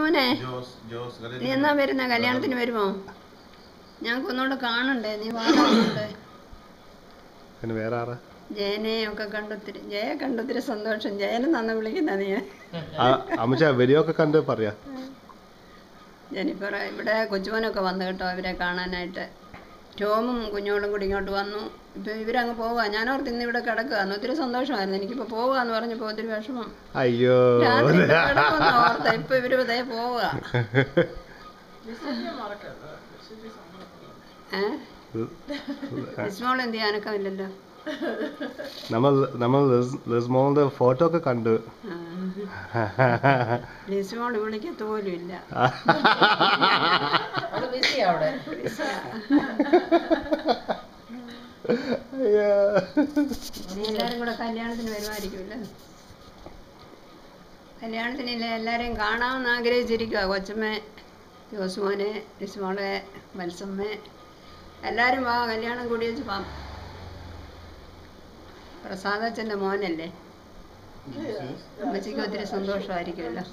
മോനെ നീ എന്നാ വരുന്ന കല്യാണത്തിന് വരുമോ? ഞങ്ങൾക്ക് ഒന്നുകൂടെ കാണണ്ടേ, നീ വാങ്ങണ്ടേ? വേറെ ആരാ? ജയനെ ഒക്കെ കണ്ടൊത്തിരി, ജയെ കണ്ടൊത്തിരി സന്തോഷം. ജയനെ നന്ന വിളിക്കുന്ന നീ. അമ്മച്ച വീഡിയോ ഒക്കെ കണ്ട് പറയാ. ജനിപ്പറ ഇവിടെ കൊച്ചുമോനൊക്കെ വന്നു കേട്ടോ ഇവരെ കാണാനായിട്ട്. ടോമും കുഞ്ഞോളും കൂടി ഇങ്ങോട്ട് വന്നു. ഇപ്പം ഇവരങ്ങ് പോവുക. ഞാനോർത്ത് ഇന്ന് ഇവിടെ കിടക്കുകയെന്ന്. ഒത്തിരി സന്തോഷമായിരുന്നു. എനിക്കിപ്പോൾ പോവുകയെന്ന് പറഞ്ഞപ്പോൾ ഒത്തിരി വിഷമം. അയ്യോ ഓർത്ത ഇപ്പം ഇവർ ഇതേ പോവുക. ലിസ്മോൾ എന്ത് ചെയ്യാൻ അനക്കമില്ലല്ലോ. നമ്മൾ ലിസ്മോളുടെ ഫോട്ടോ ഒക്കെ കണ്ടു. ലിസ്മോൾ വിളിക്കത്ത് പോലും ഇല്ല. എല്ലാരും കൂടെ കല്യാണത്തിന് വരുമായിരിക്കുമല്ലോ. കല്യാണത്തിനില്ല എല്ലാരെയും കാണാമെന്ന് ആഗ്രഹിച്ചിരിക്കുക. കൊച്ചമ്മ, ജോസുമോനെ, ലിസ്മോളെ, മത്സമ്മ എല്ലാരും വാ, കല്യാണം കൂടി വെച്ച് പാം. പ്രസാദച്ചൻ്റെ മോനല്ലേ, അമ്മച്ചിക്ക് ഒത്തിരി സന്തോഷമായിരിക്കുമല്ലോ.